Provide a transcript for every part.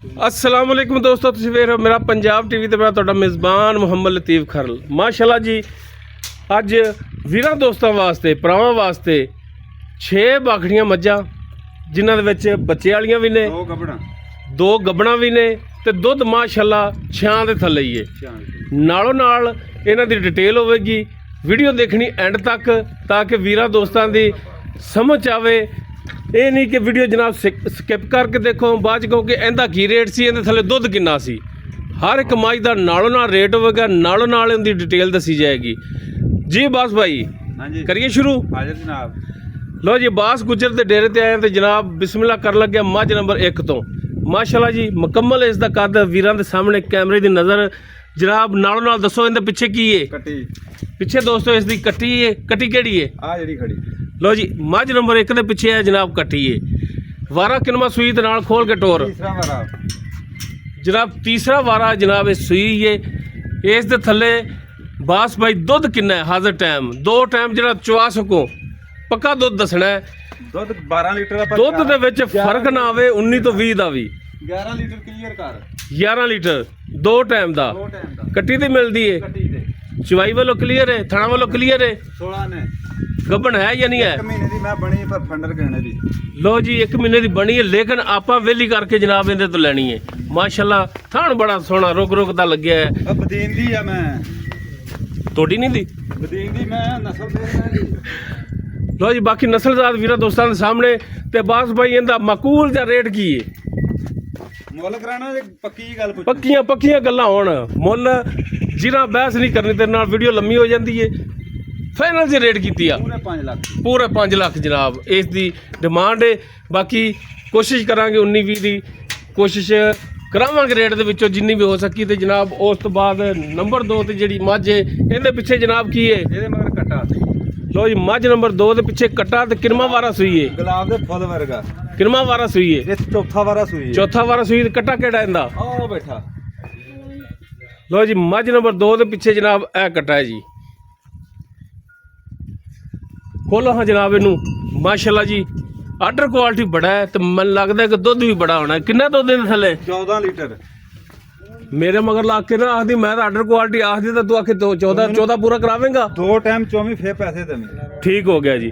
अस्सलाम वालेकुम दोस्तों, तुसीं वेख रहे हो मेरा पंजाब टीवी ते मैं तुहाडा मेज़बान मुहम्मद लतीफ़ खरल। माशाअल्लाह जी, अज वीरां दोस्तां वास्ते भरावां वास्ते 6 बाखड़ियां मज्जां जिन्हां दे विच बच्चे वालियां भी ने, दो गब्बणां भी ने ते दुध माशाअल्लाह छां दे थल्ले ही है। नालों नाल इन्हां दी डिटेल होवेगी, वीडियो देखनी एंड तक ताकि वीरां दोस्तां दी समझ आवे। ये नहीं कि वीडियो जनाब स्किप करके देखो बाद च कहो कि इहदा की रेट सी, इहदे थल्ले दुध किन्ना सी। हर एक मज का नालों नाल रेट होगा, नालों नाल इहदी डिटेल दसी जाएगी जी। बास भाई करिए शुरू। हाजिर जनाब। लो जी, बास गुजर के डेरे ते आए तो जनाब बिस्मिल्लाह कर लगे मझ नंबर 1 तो। माशाअल्लाह जी मुकम्मल इसका कद वीरां दे सामने कैमरे की नज़र। जनाब नालों नाल दसो इहदे पिछे की है? कट्टी पिछे दोस्तों इसकी कट्टी है। कट्टी केड़ी है? आ जेड़ी खड़ी। लो जी, मझ नंबर 1 के पिछे है जनाब कट्टी है। वारा किनवा सूई ते नाल खोल के टोर। तीसरा वारा जनाब तीसरा वारा जनाब ये सूई है। इस दे थल्ले बास भाई दुध किन्ना है हाजिर टाइम? 2 टाइम जरा चवा सको पक्का दुध दसना है। दुध 12 लीटर दा दुध दे विच फर्क ना आवे 19 तो 20 दा भी। 11 लीटर क्लियर कर। 11 लीटर 2 टाइम दा 2 टाइम दा कट्टी ते मिलदी है। कट्टी दे चवाई वालों क्लियर है, थाना वालों क्लियर है। 16 ने गब्बन है या नहीं है? 1 महीने दी मैं बनी पर फंडर कहने दी। लो जी, 1 महीने की बनी है, लेकिन आपां वेली करके जनाब इहदे तो लैनी है। माशाअल्लाह थान बड़ा सोहना रुक रुक दा लग्या है। अब बदीन दी आ मैं तोड़ी नहीं दी बदीन दी मैं नस्ल देखना दी। लो जी, बाकी नस्लजात वीरा दोस्तों के सामने ते बास भाई इहदा माकूल दा रेट की है? मुੱਲ ਕਰਾਣਾ ਪੱਕੀ ਗੱਲ ਪੁੱਛ। पक्कियां गल्लां होण मुੱਲ जिन्हां बहस नहीं करनी तेरे नाल वीडियो लम्मी हो जाती है। फाइनल जी रेट कीती आ ਪੂਰੇ 5 ਲੱਖ। पूरे 5 लाख जनाब इस दी डिमांड है। बाकी कोशिश करांगे 19-20 दी कोशिश करावांगे रेट दे विचों जिन्नी भी हो सकी। ते जनाब उस तो बाद नंबर 2 ते जिहड़ी मੱਝ है इहदे पिछे जनाब की है? ਇਹਦੇ ਮਗਰ ਕੱਟਾ लो जी, मੱਝ नंबर 2 ਦੇ ਪਿੱਛੇ ਕੱਟਾ ਤੇ ਕਿਨਵਾ ਵਾਰਾ ਸੂਈ ਹੈ? ਗੁਲਾਬ ਦੇ ਫੁੱਲ ਵਰਗਾ। ਕਿਨਵਾ ਵਾਰਾ ਸੂਈ ਹੈ? ਇਹ ਚੌਥਾ ਵਾਰਾ ਸੂਈ ਹੈ। ਚੌਥਾ ਵਾਰਾ ਸੂਈ ਤੇ ਕੱਟਾ ਕਿਹੜਾ ਇਹਦਾ? ਆਹ ਬੈਠਾ। ਲੋ ਜੀ, ਮੱਝ ਨੰਬਰ 2 ਦੇ ਪਿੱਛੇ ਜਨਾਬ ਇਹ ਕੱਟਾ ਹੈ ਜੀ। ਖੋਲੋ ਹਾਂ ਜਨਾਬ ਇਹਨੂੰ। ਮਾਸ਼ਾਅੱਲਾ ਜੀ ਆਰਡਰ ਕੁਆਲਿਟੀ ਬੜਾ ਹੈ ਤੇ ਮੈਨੂੰ ਲੱਗਦਾ ਕਿ ਦੁੱਧ ਵੀ ਬੜਾ ਹੋਣਾ। ਕਿੰਨਾ ਦੁੱਧ ਇਹਦੇ ਥੱਲੇ? 14 ਲੀਟਰ। ਮੇਰੇ ਮਗਰ ਲਾ ਕੇ ਨਾ ਆਖਦੀ ਮੈਂ ਤਾਂ ਆਰਡਰ ਕੁਆਲਿਟੀ ਆਖਦੀ ਤਾਂ ਤੂੰ ਆਖੇ 14 ਪੂਰਾ ਕਰਾਵੇਂਗਾ। 2 ਟਾਈਮ 24 ਫੇਰ ਪੈਸੇ ਦੇਣੇ। ਠੀਕ ਹੋ ਗਿਆ ਜੀ,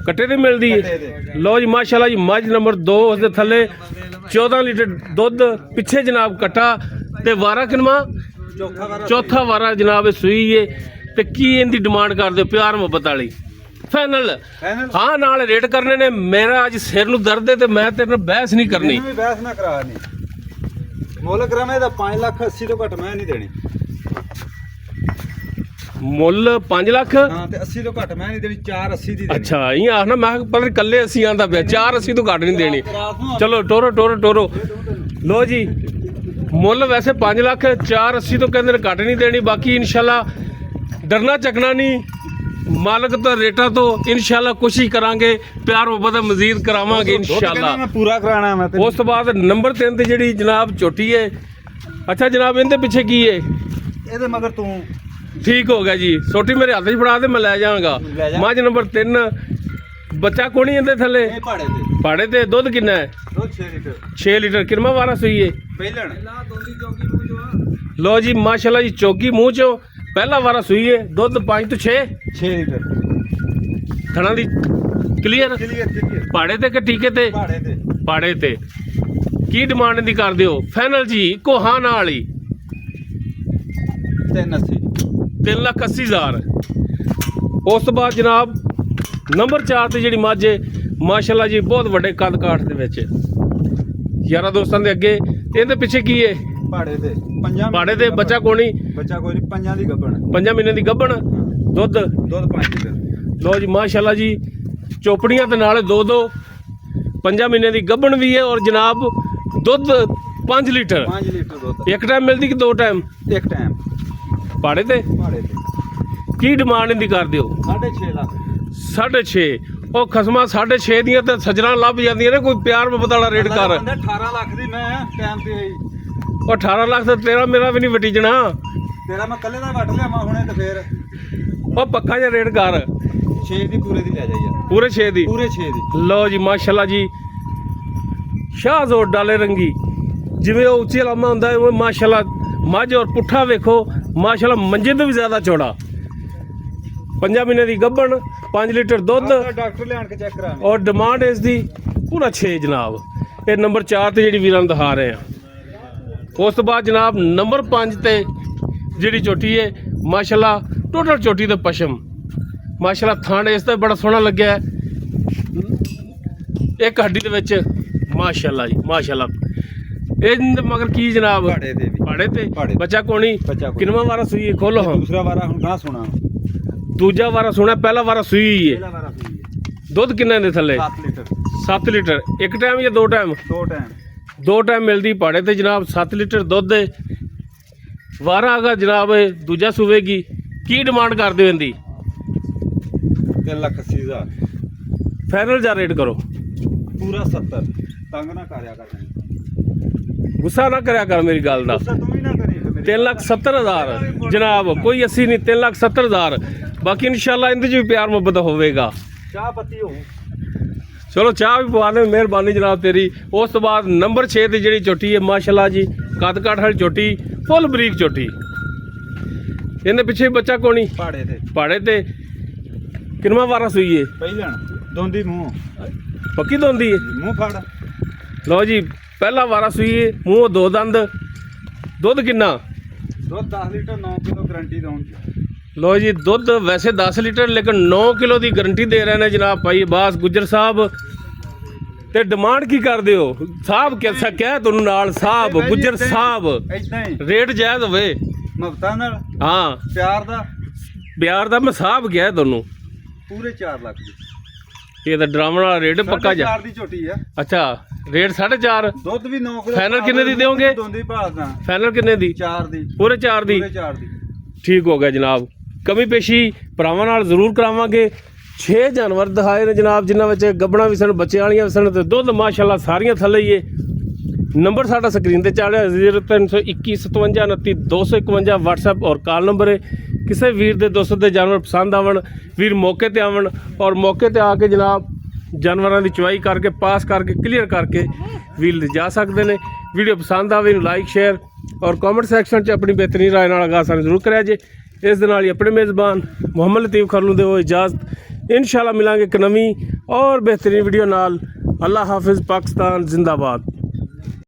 ਕੱਟੇ ਤੇ ਮਿਲਦੀ ਹੈ। ਲੋ ਜੀ ਮਾਸ਼ਾਅੱਲਾ ਜੀ, ਮੱਝ ਨੰਬਰ 2 ਉਸ ਦੇ ਥੱਲੇ 14 ਲੀਟਰ ਦੁੱਧ ਪਿੱਛੇ ਜਨਾਬ ਕੱਟਾ ਤੇ ਵਾਰਾ ਕਿਨਵਾ? ਚੌਥਾ ਵਾਰਾ। ਚੌਥਾ ਵਾਰਾ ਜਨਾਬ ਇਹ ਸੂਈ ਹੈ। ਤੇ ਕੀ ਇਹਦੀ ਡਿਮਾਂਡ ਕਰਦੇ ਹੋ? ਪਿਆਰ ਮੁਹੱਬਤ ਵਾਲੀ ਫਾਈਨਲ? ਹਾਂ, ਨਾਲ ਰੇਟ ਕਰਨੇ ਨੇ। ਮੇਰਾ ਅੱਜ ਸਿਰ ਨੂੰ ਦਰਦ ਹੈ ਤੇ ਮੈਂ ਤੇਰੇ ਨਾਲ ਬਹਿਸ ਨਹੀਂ ਕਰਨੀ। ਵੀ ਬਹਿਸ ਨਾ ਕਰਾ ਨਹੀਂ। ਮੁੱਲ ਕਰਾਵੇਂ ਦਾ 5 ਲੱਖ 80 ਤੋਂ ਘੱਟ ਮੈਂ ਨਹੀਂ ਦੇਣੀ। ਮੁੱਲ 5 ਲੱਖ? ਹਾਂ ਤੇ 80 ਤੋਂ ਘੱਟ ਮੈਂ ਨਹੀਂ ਦੇਣੀ। 480 ਦੀ ਦੇਣੀ। ਅੱਛਾ ਇਹ ਆਖਣਾ ਮੈਂ ਪਤਾ ਨੀ ਕੱਲੇ 80 ਆਂਦਾ ਪਿਆ। 480 ਤੋਂ ਘੱਟ ਨਹੀਂ ਦੇਣੀ। ਚਲੋ ਟੋਰੋ ਟੋਰੋ ਟੋਰੋ। ਲੋ ਜੀ, ਮੁੱਲ ਵੈਸੇ 5 ਲੱਖ 480 ਤੋਂ ਕਹਿੰਦੇ ਨੇ ਘੱਟ ਨਹੀਂ ਦੇਣੀ। ਬਾਕੀ ਇਨਸ਼ਾਅੱਲਾ ਡਰਨਾ ਚੱਕਣਾ ਨਹੀਂ, ਮਾਲਕ ਤੋਂ ਰੇਟਾਂ ਤੋਂ ਇਨਸ਼ਾਅੱਲਾ ਕੋਸ਼ਿਸ਼ ਕਰਾਂਗੇ ਪਿਆਰ ਮੁਹੱਬਤ ਮਜ਼ੀਦ ਕਰਾਵਾਂਗੇ ਇਨਸ਼ਾਅੱਲਾ। ਮੈਂ ਪੂਰਾ ਕਰਾਣਾ ਮੈਂ ਤੇ। ਉਸ ਤੋਂ ਬਾਅਦ ਨੰਬਰ 3 ਤੇ ਜਿਹੜੀ ਜਨਾਬ ਝੋਟੀ ਹੈ। ਅੱਛਾ ਜਨਾਬ ਇਹਦੇ ਪਿੱਛੇ ਕੀ ਹੈ? ਇਹਦੇ ਮਗਰ ਤੂੰ ਠੀਕ ਹੋ ਗਿਆ ਜੀ। ਛੋਟੀ ਮੇਰੇ ਹੱਥ 'ਚ ਫੜਾ ਦੇ, ਮੈਂ ਲੈ ਜਾਵਾਂਗਾ। ਮੱਝ ਨੰਬਰ 3 ਬੱਚਾ ਕੋਣੀ ਇਹਦੇ ਥੱਲੇ? ਇਹ ਭਾੜੇ ਤੇ। ਪਾੜੇ ਤੇ ਦੁੱਧ ਕਿੰਨਾ ਹੈ? ਦੁੱਧ 6 ਲੀਟਰ। 6 ਲੀਟਰ। ਕਿੰਨਾ ਵਾਰਾ ਸੂਈ ਹੈ? ਪਹਿਲਣ। ਲੋ ਜੀ ਮਾਸ਼ਾਅੱਲਾ ਜੀ, ਚੌਗੀ ਮੂੰਹ ਚੋਂ ਪਹਿਲਾ ਵਾਰਾ ਸੂਈ ਹੈ। ਦੁੱਧ 5 ਤੋਂ 6 ਲੀਟਰ। ਥਣਾ ਦੀ ਕਲੀਅਰ? ਕਲੀਅਰ। ਪਾੜੇ ਤੇ ਕਿ ਟੀਕੇ ਤੇ? ਭਾੜੇ ਤੇ। ਪਾੜੇ ਤੇ। ਕੀ ਡਿਮਾਂਡ ਦੀ ਕਰਦੇ ਹੋ? ਫਾਈਨਲ ਜੀ ਇੱਕੋ ਹਾਂ ਨਾਲ ਹੀ 380। 3,80,000। ਉਸ ਤੋਂ ਬਾਅਦ ਜਨਾਬ ਨੰਬਰ 4 ਤੇ ਜਿਹੜੀ ਮੱਝ ਹੈ ਮਾਸ਼ਾਅੱਲਾ ਜੀ ਬਹੁਤ ਵੱਡੇ ਕੱਦ ਕਾਠ ਦੇ ਵਿੱਚ ਯਾਰਾਂ ਦੋਸਤਾਂ ਦੇ ਅੱਗੇ। ਇਹਦੇ ਪਿੱਛੇ ਕੀ ਹੈ? ਭਾੜੇ ਤੇ। 5 ਪਾੜੇ ਤੇ ਬੱਚਾ ਕੋਣੀ? ਬੱਚਾ ਕੋਈ ਨਹੀਂ। 5 ਦੀ ਗੱਭਣ। 5 ਮਹੀਨੇ ਦੀ ਗੱਭਣ। ਦੁੱਧ 5 ਲੀਟਰ। ਲੋ ਜੀ ਮਾਸ਼ਾਅੱਲਾ ਜੀ, ਚੋਪੜੀਆਂ ਤੇ ਨਾਲੇ 2 5 ਮਹੀਨੇ ਦੀ ਗੱਭਣ ਵੀ ਹੈ। ਔਰ ਜਨਾਬ ਦੁੱਧ 5 ਲੀਟਰ। 5 ਲੀਟਰ ਦੁੱਧ। ਇੱਕ ਟਾਈਮ ਮਿਲਦੀ ਕਿ 2 ਟਾਈਮ? ਇੱਕ ਟਾਈਮ। ਪਾੜੇ ਤੇ? ਭਾੜੇ ਤੇ। ਕੀ ਡਿਮਾਂਡ ਇਹਦੀ ਕਰਦੇ ਹੋ? 6.5 ਲੱਖ। 6.5। ਉਹ ਖਸਮਾਂ 6.5 ਦੀਆਂ ਤੇ ਸੱਜਣਾ ਲੱਭ ਜਾਂਦੀਆਂ ਨੇ। ਕੋਈ ਪਿਆਰ ਮੁਹੱਬਤ ਵਾਲਾ ਰੇਟ ਕਰ। 18 ਲੱਖ ਦੀ ਮੈਂ ਟਾਈਮ ਤੇ ਆਈ। ਉਹ 18 ਲੱਖ ਤੇ ਤੇਰਾ ਮੇਰਾ ਵੀ ਨਹੀਂ ਵਟੀਜਣਾ। ਤੇਰਾ ਮੈਂ ਕੱਲੇ ਦਾ ਵੱਟ ਲਿਆਵਾਂ ਹੁਣੇ ਤੇ ਫੇਰ ਉਹ ਪੱਕਾ ਜਿਹਾ ਰੇਟ ਕਰ। 6 ਦੀ ਪੂਰੇ ਦੀ ਲੈ ਜਾ ਯਾਰ। ਪੂਰੇ 6 ਦੀ? ਪੂਰੇ 6 ਦੀ। ਲਓ ਜੀ ਮਾਸ਼ਾਅੱਲਾ ਜੀ, ਸ਼ਾਹਜ਼ੋਰ ਡਾਲੇ ਰੰਗੀ ਜਿਵੇਂ ਉਹ ਉੱਚੀ ਲਾਮਾ ਹੁੰਦਾ ਹੈ ਉਹ ਮਾਸ਼ਾਅੱਲਾ ਮੱਝ ਔਰ ਪੁੱਠਾ ਵੇਖੋ ਮਾਸ਼ਾਅੱਲਾ ਮੰਜੇ ਤੋਂ ਵੀ ਜ਼ਿਆਦਾ ਚੌੜਾ 5 ਮਹੀਨੇ ਦੀ ਗੱਭਣ 5 ਲੀਟਰ ਦੁੱਧ ਡਾਕਟਰ ਲਿਆਣ ਕੇ ਚੈੱਕ ਕਰਾ ਔਰ ਡਿਮਾਂਡ ਇਸ ਦੀ ਪੂਰਾ 6 ਜਨਾਬ। ਇਹ ਨੰਬਰ 4 ਤੇ ਜਿਹੜੀ ਵੀਰਾਂ ਨੂੰ ਦਿਖਾ ਰਹੇ ਆ। ਉਸ ਤੋਂ ਬਾਅਦ ਜਨਾਬ ਨੰਬਰ 5 ਤੇ ਜਿਹੜੀ ਝੋਟੀ ਹੈ ਮਾਸ਼ਾਅੱਲਾ ਟੋਟਲ ਝੋਟੀ ਤੇ ਪਸ਼ਮ ਮਾਸ਼ਾਅੱਲਾ ਥਣ ਇਸ ਤੇ ਬੜਾ ਸੋਹਣਾ ਲੱਗਿਆ ਹੈ। ਇੱਕ ਹੱਡੀ ਦੇ ਵਿੱਚ ਮਾਸ਼ਾਅੱਲਾ ਜੀ ਮਾਸ਼ਾਅੱਲਾ। ਇਹ ਮਗਰ ਕੀ ਜਨਾਬ ਭਾੜੇ ਤੇ ਵੀ ਪਾੜੇ ਤੇ ਭਾੜੇ। ਬੱਚਾ ਕੋਣੀ ਬੱਚਾ ਕੋਣੀ। ਕਿੰਨਵਾਂ ਵਾਰਾ ਸੂਈ ਹੈ? ਖੋਲੋ ਹਾਂ। ਦੂਸਰਾ ਵਾਰਾ ਹੁਣ ਗਾਂ ਸੁਣਾ ਦੂਜਾ ਵਾਰਾ ਸੁਣਿਆ ਪਹਿਲਾ ਵਾਰਾ ਸੂਈ ਹੈ। ਪਹਿਲਾ ਵਾਰਾ ਸੂਈ ਹੈ ਦੁੱਧ ਕਿੰਨੇ ਦੇ ਥੱਲੇ? 7 ਲੀਟਰ 7 ਲੀਟਰ ਇੱਕ ਟਾਈਮ ਜਾਂ ਦੋ ਟਾਈਮ? ਦੋ ਟਾਈਮ ਦੋ ਟਾਈਮ ਮਿਲਦੀ ਪਾੜੇ ਤੇ ਜਨਾਬ 7 ਲੀਟਰ ਦੁੱਧ ਹੈ। ਵਾਰਾ ਅਗਾ ਜਨਾਬ ਇਹ ਦੂਜਾ ਸੂਵੇਗੀ ਕੀ ਡਿਮਾਂਡ ਕਰਦੇ ਹੋ ਇਹਦੀ? 3,80,000 ਫਾਈਨਲ ਜਾਂ ਰੇਟ ਕਰੋ। ਪੂਰਾ 70 ਤੰਗ ਨਾ ਕਰਿਆ ਕਰ ਗੁੱਸਾ ਨਾ ਕਰਿਆ ਕਰ ਮੇਰੀ ਗੱਲ ਦਾ। ਗੁੱਸਾ ਤੂੰ ਵੀ ਨਾ ਕਰੀ ਫਿਰ ਮੇਰੇ 3,70,000 ਜਨਾਬ ਕੋਈ 80 ਨਹੀਂ 3,70,000 ਬਾਕੀ ਇਨਸ਼ਾਅੱਲਾ ਇਹਦੇ 'ਚ ਵੀ ਪਿਆਰ ਮੁਹੱਬਤ ਹੋਵੇਗਾ। ਚਾਹ ਪੱਤੀ ਹੋ ਚਲੋ ਚਾਹ ਵੀ ਪਵਾ ਦੇ ਮਿਹਰਬਾਨੀ ਜਨਾਬ ਤੇਰੀ। ਉਸ ਤੋਂ ਬਾਅਦ ਨੰਬਰ 6 ਤੇ ਜਿਹੜੀ ਝੋਟੀ ਹੈ ਮਾਸ਼ਾਅੱਲਾ ਜੀ ਕੱਦ ਕਾਠ ਵਾਲੀ ਝੋਟੀ ਫੁੱਲ ਬਰੀਕ ਝੋਟੀ। ਇਹਨੇ ਪਿੱਛੇ ਬੱਚਾ ਕੋਣੀ ਭਾੜੇ ਤੇ ਪਾੜੇ ਤੇ ਕਿੰਨਵਾਂ ਵਾਰਾ ਸੂਈ ਹੈ? ਪਹਿਲਣ ਦੋਂਦੀ ਮੂੰਹ ਪੱਕੀ ਦੋਂਦੀ ਹੈ। ਮੂੰਹ ਫੜ ਲਓ ਜੀ ਪਹਿਲਾ ਵਾਰਾ ਸੂਈ ਹੈ ਮੂੰਹ ਦੋ ਦੰਦ। ਦੁੱਧ ਕਿੰਨਾ? ਦੁੱਧ 10 ਲੀਟਰ 9 ਕਿਲੋ ਗਰੰਟੀ ਦਊਂ ਲਓ ਜੀ ਦੁੱਧ ਵੈਸੇ 10 ਲੀਟਰ ਲੇਕਿਨ 9 ਕਿਲੋ ਦੀ ਗਾਰੰਟੀ ਦੇ ਰਹੇ ਨੇ ਜਨਾਬ ਭਾਈ ਅਬਾਸ ਗੁੱਜਰ ਸਾਹਿਬ। ਤੇ ਡਿਮਾਂਡ ਕੀ ਕਰਦੇ ਹੋ ਸਾਹਿਬ? ਕਿਹਾ ਕਿਹਾ ਤੁਹਾਨੂੰ ਨਾਲ ਸਾਹਿਬ ਗੁੱਜਰ ਸਾਹਿਬ ਇਦਾਂ ਹੀ ਰੇਟ ਜਾਇਜ਼ ਹੋਵੇ। ਮਫਤਾ ਨਾਲ ਹਾਂ ਪਿਆਰ ਦਾ ਬਿਆਰ ਦਾ ਮੈਂ ਸਾਹਿਬ ਕਿਹਾ ਤੁਹਾਨੂੰ। ਪੂਰੇ 4 ਲੱਖ ਦੀ ਇਹ ਤਾਂ ਡਰਾਮਣ ਵਾਲਾ ਰੇਟ ਪੱਕਾ ਜਾ। 4 ਦੀ ਝੋਟੀ ਆ ਅੱਛਾ ਰੇਟ 4.5 ਦੁੱਧ ਵੀ 9 ਕਿਲੋ ਫਾਈਨਲ ਕਿੰਨੇ ਦੀ ਦਿਓਗੇ? ਦੋਂਦੀ ਭਾਲਦਾ ਫਾਈਨਲ ਕਿੰਨੇ ਦੀ? 4 ਦੀ ਪੂਰੇ 4 ਦੀ। ਪੂਰੇ 4 ਦੀ ਠੀਕ ਹੋ ਗਿਆ ਜਨਾਬ। ਕਮੀ ਪੇਸ਼ੀ ਭਰਾਵਾਂ ਨਾਲ ਜ਼ਰੂਰ ਕਰਾਵਾਂਗੇ। 6 ਜਾਨਵਰ ਦਿਖਾਏ ਨੇ ਜਨਾਬ ਜਿਨ੍ਹਾਂ ਵਿੱਚ ਗੱਬਣਾ ਵੀ ਸਨ ਬੱਚਿਆਂ ਵਾਲੀਆਂ ਵੀ ਸਨ ਤੇ ਦੁੱਧ ਮਾਸ਼ਾਅੱਲਾ ਸਾਰੀਆਂ ਥੱਲੇ ਹੀ ਏ। ਨੰਬਰ ਸਾਡਾ ਸਕਰੀਨ ਤੇ ਚੱਲ ਰਿਹਾ 0321 57 29 251 WhatsApp ਔਰ ਕਾਲ ਨੰਬਰ ਹੈ। ਕਿਸੇ ਵੀਰ ਦੇ ਦੋਸਤ ਦੇ ਜਾਨਵਰ ਪਸੰਦ ਆਵਣ ਵੀਰ ਮੌਕੇ ਤੇ ਆਵਣ ਔਰ ਮੌਕੇ ਤੇ ਆ ਕੇ ਜਨਾਬ ਜਾਨਵਰਾਂ ਦੀ ਚੁਆਈ ਕਰਕੇ ਪਾਸ ਕਰਕੇ ਕਲੀਅਰ ਕਰਕੇ ਵੀਰ ਲਿਜਾ ਸਕਦੇ ਨੇ। ਵੀਡੀਓ ਪਸੰਦ ਆਵੇ ਨੂੰ ਲਾਈਕ ਸ਼ੇਅਰ ਔਰ ਕਮੈਂਟ ਸੈਕਸ਼ਨ 'ਚ ਆਪਣੀ ਬਿਹਤਰੀਨ ਰਾਏ ਨਾਲ ਆਗਾਹ ਸਾਨੂੰ ਜ਼ਰੂਰ ਕਰਿਆ ਜੇ। ਇਸ ਦੇ ਨਾਲ ਹੀ ਆਪਣੇ ਮੇਜ਼ਬਾਨ ਮੁਹੰਮਦ ਲਤੀਫ ਖਰਲ ਨੂੰ ਦਿਓ ਇਜਾਜ਼ਤ। ਇੰਸ਼ਾਅੱਲਾ ਮਿਲਾਂਗੇ ਇੱਕ ਨਵੀਂ ਔਰ ਬਿਹਤਰੀਨ ਵੀਡੀਓ ਨਾਲ। ਅੱਲਾ ਹਾਫਿਜ਼। ਪਾਕਿਸਤਾਨ ਜ਼ਿੰਦਾਬਾਦ।